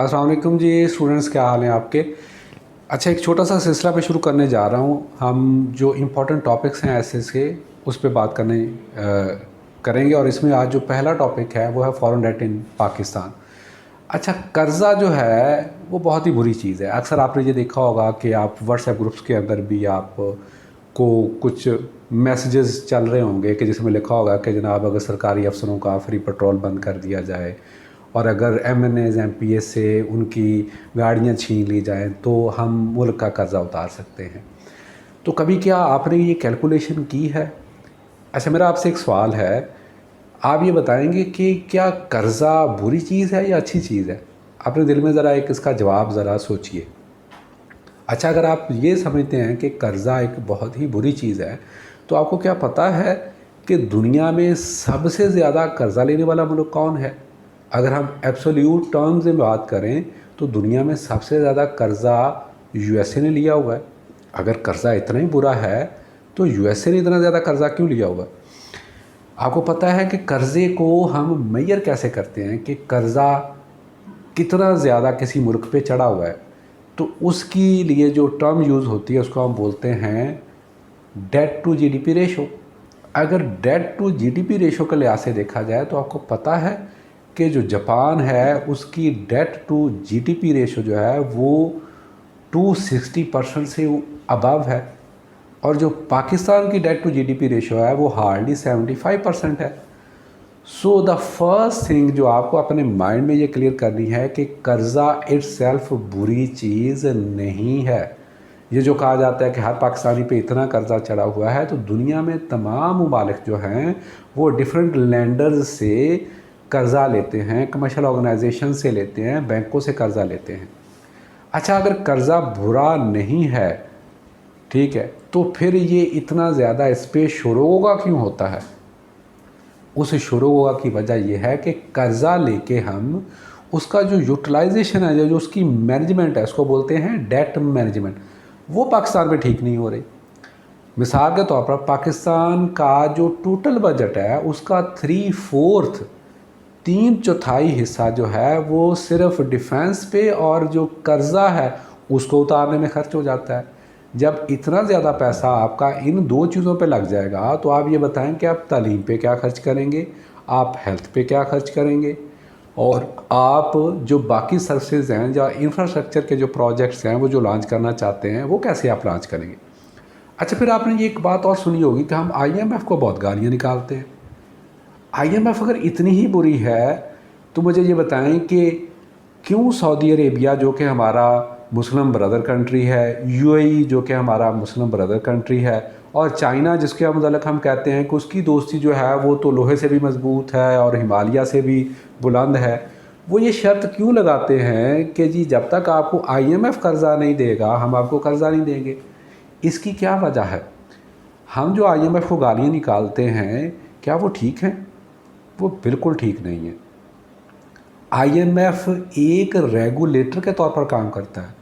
अस्सलाम वालेकुम जी स्टूडेंट्स, क्या हाल हैं आपके। अच्छा, एक छोटा सा सिलसिला मैं शुरू करने जा रहा हूँ। हम जो इम्पोर्टेंट टॉपिक्स हैं एसएस के उस पे बात करेंगे और इसमें आज जो पहला टॉपिक है वो है फॉरेन डेट इन पाकिस्तान। अच्छा, कर्ज़ा जो है वो बहुत ही बुरी चीज़ है। अक्सर आपने ये देखा होगा कि आप व्हाट्सएप ग्रुप्स के अंदर भी आप को कुछ मैसेजेस चल रहे होंगे कि जिसमें लिखा होगा कि जनाब अगर सरकारी अफसरों का फ्री पेट्रोल बंद कर दिया जाए और अगर एमएनएज एमपीएस से उनकी गाड़ियां छीन ली जाएं तो हम मुल्क का कर्ज़ा उतार सकते हैं। तो कभी क्या आपने ये कैलकुलेशन की है? अच्छा, मेरा आपसे एक सवाल है। आप ये बताएंगे कि क्या कर्ज़ा बुरी चीज़ है या अच्छी चीज़ है? अपने दिल में ज़रा एक इसका जवाब ज़रा सोचिए। अच्छा, अगर आप ये समझते हैं कि कर्ज़ा एक बहुत ही बुरी चीज़ है, तो आपको क्या पता है कि दुनिया में सबसे ज़्यादा कर्ज़ा लेने वाला मुल्क कौन है? अगर हम एब्सोल्यूट टर्म्स में बात करें तो दुनिया में सबसे ज़्यादा कर्ज़ा यूएसए ने लिया हुआ है। अगर कर्ज़ा इतना ही बुरा है तो यूएसए ने इतना ज़्यादा कर्ज़ा क्यों लिया हुआ है? आपको पता है कि कर्ज़े को हम मेजर कैसे करते हैं कि कर्ज़ा कितना ज़्यादा किसी मुल्क पे चढ़ा हुआ है? तो उसके लिए जो टर्म यूज़ होती है उसको हम बोलते हैं डेट टू जीडीपी रेशो। अगर डेट टू जीडीपी रेशो के लिहाज से देखा जाए तो आपको पता है कि जो जापान है उसकी डेट टू जीडीपी रेशो जो है वो 260% से अबव है, और जो पाकिस्तान की डेट टू जीडीपी रेशो है वो हार्डली 75% है। सो द फर्स्ट थिंग जो आपको अपने माइंड में ये क्लियर करनी है कि कर्ज़ा इट्सेल्फ बुरी चीज़ नहीं है। ये जो कहा जाता है कि हर पाकिस्तानी पे इतना कर्ज़ा चढ़ा हुआ है, तो दुनिया में तमाम ममालिक जो हैं वो डिफरेंट लैंडर्स से कर्ज़ा लेते हैं, कमर्शियल ऑर्गेनाइजेशन से लेते हैं, बैंकों से कर्ज़ा लेते हैं। अच्छा, अगर कर्ज़ा बुरा नहीं है, ठीक है, तो फिर ये इतना ज़्यादा इस पर शोरोगुल क्यों होता है? उस शोरोगुल की वजह यह है कि कर्ज़ा लेके हम उसका जो यूटिलाइजेशन है, जो उसकी मैनेजमेंट है, उसको बोलते हैं डेट मैनेजमेंट, वो पाकिस्तान में ठीक नहीं हो रही। मिसाल के तौर पर पाकिस्तान का जो टोटल बजट है उसका 3/4 3/4 हिस्सा जो है वो सिर्फ डिफेंस पे और जो कर्ज़ा है उसको उतारने में खर्च हो जाता है। जब इतना ज़्यादा पैसा आपका इन दो चीज़ों पे लग जाएगा तो आप ये बताएं कि आप तालीम पे क्या खर्च करेंगे, आप हेल्थ पे क्या खर्च करेंगे, और आप जो बाकी सर्विसेज हैं या इंफ्रास्ट्रक्चर के जो प्रोजेक्ट्स हैं वो जो लॉन्च करना चाहते हैं वो कैसे आप लॉन्च करेंगे। अच्छा, फिर आपने ये एक बात और सुनी होगी कि हम आईएमएफ को बहुत गालियाँ निकालते हैं। आईएमएफ अगर इतनी ही बुरी है तो मुझे ये बताएं कि क्यों सऊदी अरेबिया जो कि हमारा मुस्लिम ब्रदर कंट्री है, यूएई जो कि हमारा मुस्लिम ब्रदर कंट्री है, और चाइना जिसके मतलब हम कहते हैं कि उसकी दोस्ती जो है वो तो लोहे से भी मजबूत है और हिमालय से भी बुलंद है, वो ये शर्त क्यों लगाते हैं कि जी जब तक आपको आईएमएफ कर्ज़ा नहीं देगा हम आपको कर्ज़ा नहीं देंगे? इसकी क्या वजह है? हम जो आईएमएफ को गालियाँ निकालते हैं, क्या वो ठीक हैं? वो बिल्कुल ठीक नहीं है। आईएमएफ एक रेगुलेटर के तौर पर काम करता है।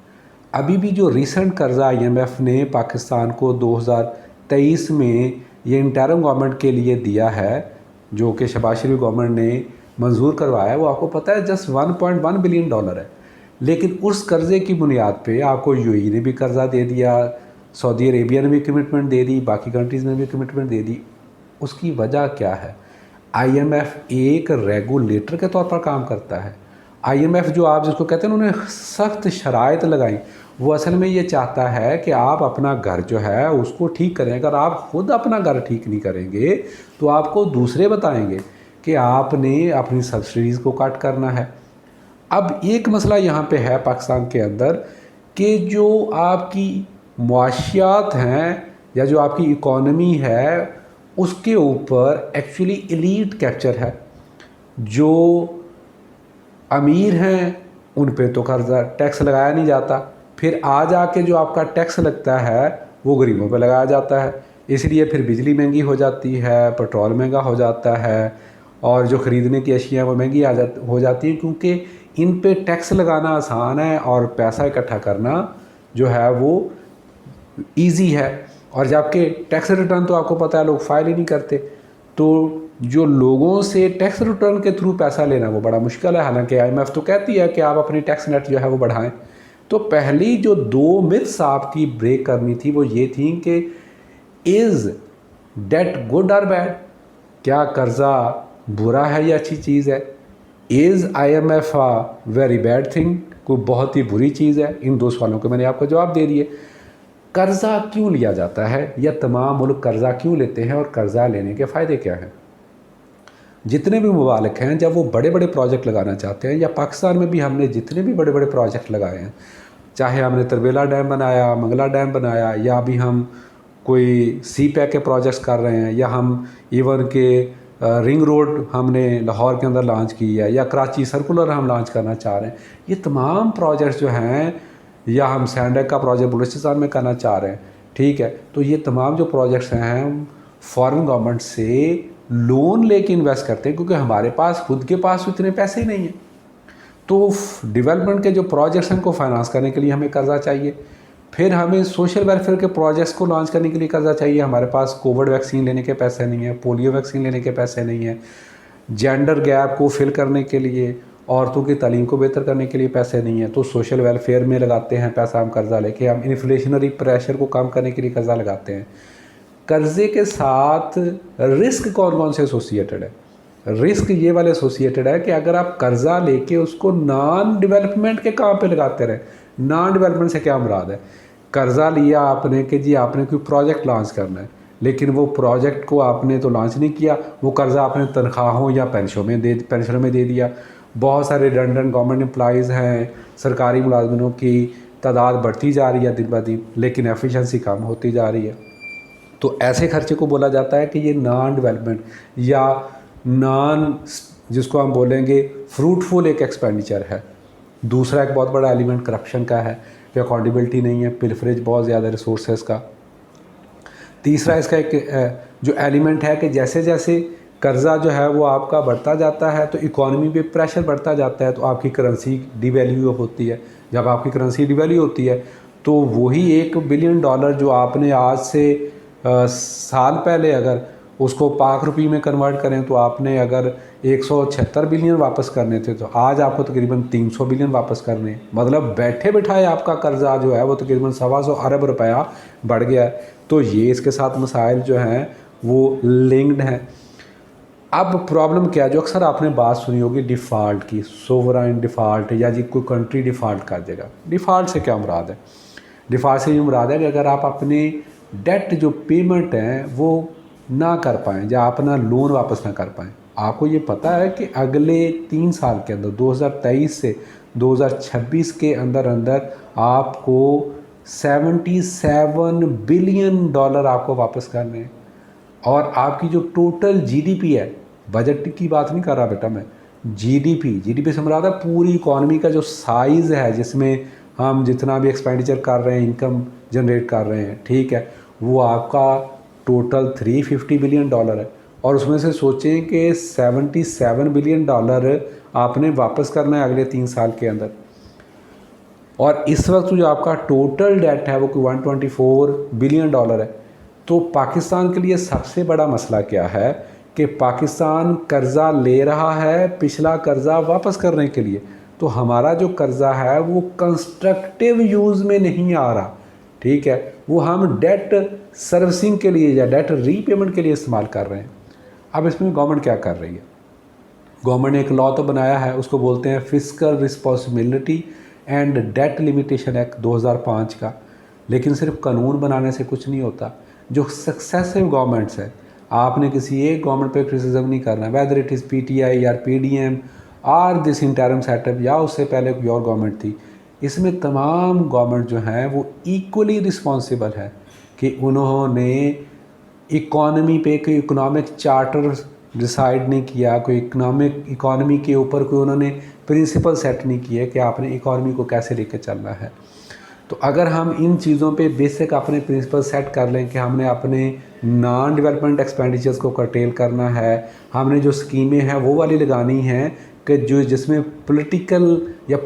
अभी भी जो रीसेंट कर्ज़ा आईएमएफ ने पाकिस्तान को 2023 में ये इंटरिम गवर्नमेंट के लिए दिया है, जो कि शहबाज शरीफ गवर्नमेंट ने मंजूर करवाया है, वो आपको पता है जस्ट $1.1 बिलियन है। लेकिन उस कर्ज़े की बुनियाद पे आपको यूएई ने भी कर्ज़ा दे दिया, सऊदी अरेबिया ने भी कमिटमेंट दे दी, बाकी कंट्रीज़ ने भी कमिटमेंट दे दी। उसकी वजह क्या है? आईएमएफ एक रेगुलेटर के तौर पर काम करता है। आईएमएफ जो आप जिसको कहते हैं उन्होंने सख्त शराइत लगाई, वो असल में ये चाहता है कि आप अपना घर जो है उसको ठीक करें। अगर आप खुद अपना घर ठीक नहीं करेंगे तो आपको दूसरे बताएंगे कि आपने अपनी सब्सिडीज़ को कट करना है। अब एक मसला यहाँ पे है पाकिस्तान के अंदर कि जो आपकी मुआशियात हैं या जो आपकी इकॉनमी है उसके ऊपर एक्चुअली एलीट कैप्चर है। जो अमीर हैं उन पे तो कर्जा टैक्स लगाया नहीं जाता, फिर आ जाके जो आपका टैक्स लगता है वो गरीबों पे लगाया जाता है। इसलिए फिर बिजली महंगी हो जाती है, पेट्रोल महंगा हो जाता है, और जो ख़रीदने की अशिया वो महंगी हो जाती है, क्योंकि इन पे टैक्स लगाना आसान है और पैसा इकट्ठा करना जो है वो ईजी है। और जबकि टैक्स रिटर्न तो आपको पता है लोग फाइल ही नहीं करते। तो जो लोगों से टैक्स रिटर्न के थ्रू पैसा लेना वो बड़ा मुश्किल है। हालांकि आईएमएफ तो कहती है कि आप अपनी टैक्स नेट जो है वो बढ़ाएं। तो पहली जो 2 मिथ्स आपकी ब्रेक करनी थी वो ये थी कि इज़ डेट गुड और बैड, क्या कर्ज़ा बुरा है या अच्छी चीज़ है। Is IMF a very bad thing, कोई बहुत ही बुरी चीज़ है। इन 2 सवालों के मैंने आपको जवाब दे दिए। कर्ज़ा क्यों लिया जाता है या तमाम मुल्क कर्ज़ा क्यों लेते हैं और कर्ज़ा लेने के फ़ायदे क्या हैं। जितने भी ममालिक हैं जब वो बड़े बड़े प्रोजेक्ट लगाना चाहते हैं, या पाकिस्तान में भी हमने जितने भी बड़े बड़े प्रोजेक्ट लगाए हैं, चाहे हमने तरबेला डैम बनाया, मंगला डैम बनाया, या अभी हम कोई सी पैक के प्रोजेक्ट्स कर रहे हैं, या हम इवन के रिंग रोड हमने लाहौर के अंदर लॉन्च की है, या कराची सर्कुलर हम लॉन्च करना चाह रहे हैं, ये तमाम प्रोजेक्ट्स जो हैं, या हम सैंडक का प्रोजेक्ट बलूचिस्तान में करना चाह रहे हैं, ठीक है। तो ये तमाम जो प्रोजेक्ट्स हैं हम फॉरेन गवर्नमेंट से लोन लेके इन्वेस्ट करते हैं, क्योंकि हमारे पास खुद के पास इतने पैसे नहीं हैं। तो डेवलपमेंट के जो प्रोजेक्ट्स हैं उनको फाइनेंस करने के लिए हमें कर्जा चाहिए। फिर हमें सोशल वेलफेयर के प्रोजेक्ट्स को लॉन्च करने के लिए कर्जा चाहिए। हमारे पास कोविड वैक्सीन लेने के पैसे नहीं है, पोलियो वैक्सीन लेने के पैसे नहीं है, जेंडर गैप को फिल करने के लिए, औरतों की तालीम को बेहतर करने के लिए पैसे नहीं है। तो सोशल वेलफेयर में लगाते हैं पैसा हम कर्जा लेके, हम इन्फ्लेशनरी प्रेशर को कम करने के लिए कर्जा लगाते हैं। कर्ज़े के साथ रिस्क कौन कौन से एसोसिएटेड है। रिस्क ये वाले एसोसिएटेड है कि अगर आप कर्ज़ा लेके उसको नॉन डेवलपमेंट के काम पे लगाते रहे। नॉन डेवलपमेंट से क्या मुराद है, कर्ज़ा लिया आपने कि जी आपने कोई प्रोजेक्ट लॉन्च करना है, लेकिन वो प्रोजेक्ट को आपने तो लॉन्च नहीं किया, वो कर्ज़ा आपने तनख्वाहों या पेंशनों में दे दिया। बहुत सारे रिडंडेंट गवर्नमेंट एम्प्लॉइज़ हैं, सरकारी मुलाजमनों की तादाद बढ़ती जा रही है दिन ब दिन, लेकिन एफिशिएंसी कम होती जा रही है। तो ऐसे खर्चे को बोला जाता है कि ये नॉन डेवलपमेंट या नॉन, जिसको हम बोलेंगे फ्रूटफुल एक एक्सपेंडिचर है। दूसरा एक बहुत बड़ा एलिमेंट करप्शन का है कि अकाउंटेबिलिटी नहीं है, पिलफरेज बहुत ज़्यादा रिसोर्सेज का। तीसरा इसका एक जो एलिमेंट है कि जैसे जैसे कर्ज़ा जो है वो आपका बढ़ता जाता है तो इकॉनमी पे प्रेशर बढ़ता जाता है, तो आपकी करेंसी डिवैल्यू होती है। जब आपकी करेंसी डिवैल्यू होती है तो वही $1 बिलियन जो आपने आज से साल पहले अगर उसको पाक रुपये में कन्वर्ट करें तो आपने अगर 176 बिलियन वापस करने थे, तो आज आपको तकरीबन 300 बिलियन वापस करने। मतलब बैठे बिठाए आपका कर्जा जो है वो तकरीबन 125 अरब रुपया बढ़ गया है। तो ये इसके साथ मसाइल जो हैं वो लिंक्ड हैं। अब प्रॉब्लम क्या है, जो अक्सर आपने बात सुनी होगी डिफ़ॉल्ट की, सोवराइन डिफ़ॉल्ट, या जी कोई कंट्री डिफ़ॉल्ट कर देगा। डिफ़ॉल्ट से क्या मुराद है, डिफ़ॉल्ट से ये मुराद है कि अगर आप अपने डेट जो पेमेंट है वो ना कर पाएँ या अपना लोन वापस ना कर पाएँ। आपको ये पता है कि अगले 3 साल के अंदर 2023 से 2026 के अंदर अंदर आपको $77 बिलियन आपको वापस करने हैं। और आपकी जो टोटल जीडीपी है, बजट की बात नहीं कर रहा बेटा मैं, जीडीपी से मुराद है पूरी इकॉनमी का जो साइज़ है, जिसमें हम जितना भी एक्सपेंडिचर कर रहे हैं, इनकम जनरेट कर रहे हैं, ठीक है, वो आपका टोटल $350 बिलियन है। और उसमें से सोचें कि $77 बिलियन आपने वापस करना है अगले 3 साल के अंदर। और इस वक्त जो आपका टोटल डेट है वो 124 बिलियन है। तो पाकिस्तान के लिए सबसे बड़ा मसला क्या है कि पाकिस्तान कर्ज़ा ले रहा है पिछला कर्ज़ा वापस करने के लिए, तो हमारा जो कर्ज़ा है वो कंस्ट्रक्टिव यूज़ में नहीं आ रहा, ठीक है, वो हम डेट सर्विसिंग के लिए या डेट रीपेमेंट के लिए इस्तेमाल कर रहे हैं। अब इसमें गवर्नमेंट क्या कर रही है, गवर्नमेंट ने एक लॉ तो बनाया है, उसको बोलते हैं fiscal responsibility and debt limitation act 2005 का। लेकिन सिर्फ कानून बनाने से कुछ नहीं होता। जो सक्सेसिव गवर्नमेंट्स है, आपने किसी एक गवर्नमेंट पे क्रिटिसिज्म नहीं करना, वेदर इट इज़ पीटीआई या पीडीएम और दिस इंटरिम सेटअप या उससे पहले कोई और गवर्नमेंट थी, इसमें तमाम गवर्नमेंट जो हैं वो इक्वली रिस्पॉन्सिबल है कि उन्होंने इकॉनमी पे कोई इकोनॉमिक चार्टर डिसाइड नहीं किया, कोई इकॉनमी के ऊपर कोई उन्होंने प्रिंसिपल सेट नहीं किए कि आपने इकॉनमी को कैसे लेकर चलना है। तो अगर हम इन चीज़ों पे बेसिक अपने प्रिंसिपल सेट कर लें कि हमने अपने नॉन डेवलपमेंट एक्सपेंडिचर्स को कर्टेल करना है, हमने जो स्कीमें हैं वो वाली लगानी हैं कि जो जिसमें पॉलिटिकल या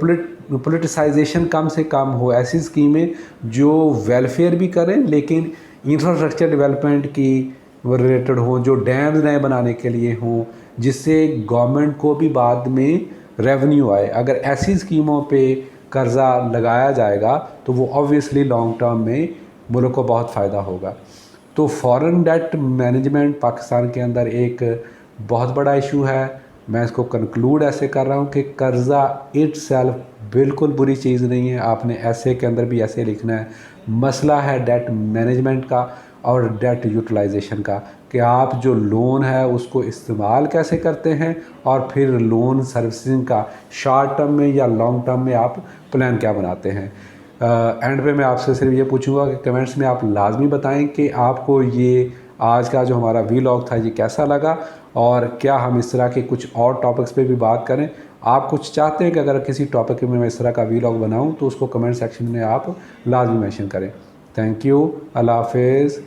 पॉलिटिसाइजेशन कम से कम हो, ऐसी स्कीमें जो वेलफेयर भी करें लेकिन इंफ्रास्ट्रक्चर डेवलपमेंट की रिलेटेड हों, जो डैम्स नए बनाने के लिए हों, जिससे गवर्नमेंट को भी बाद में रेवेन्यू आए। अगर ऐसी स्कीमों पे कर्ज़ा लगाया जाएगा तो वो ऑब्वियसली लॉन्ग टर्म में मुल्क को बहुत फ़ायदा होगा। तो फॉरेन डेट मैनेजमेंट पाकिस्तान के अंदर एक बहुत बड़ा इशू है। मैं इसको कंक्लूड ऐसे कर रहा हूँ कि कर्ज़ा इटसेल्फ बिल्कुल बुरी चीज़ नहीं है। आपने ऐसे के अंदर भी ऐसे लिखना है, मसला है डेट मैनेजमेंट का और डेट यूटिलाइजेशन का, कि आप जो लोन है उसको इस्तेमाल कैसे करते हैं और फिर लोन सर्विसिंग का शॉर्ट टर्म में या लॉन्ग टर्म में आप प्लान क्या बनाते हैं। एंड पे मैं आपसे सिर्फ ये पूछूंगा कि कमेंट्स में आप लाजमी बताएं कि आपको ये आज का जो हमारा वीलॉग था ये कैसा लगा, और क्या हम इस तरह के कुछ और टॉपिक्स पे भी बात करें। आप कुछ चाहते हैं कि अगर किसी टॉपिक में मैं इस तरह का वीलॉग बनाऊं तो उसको कमेंट सेक्शन में आप लाजमी मेंशन करें। Thank you. अल्लाह हाफिज़।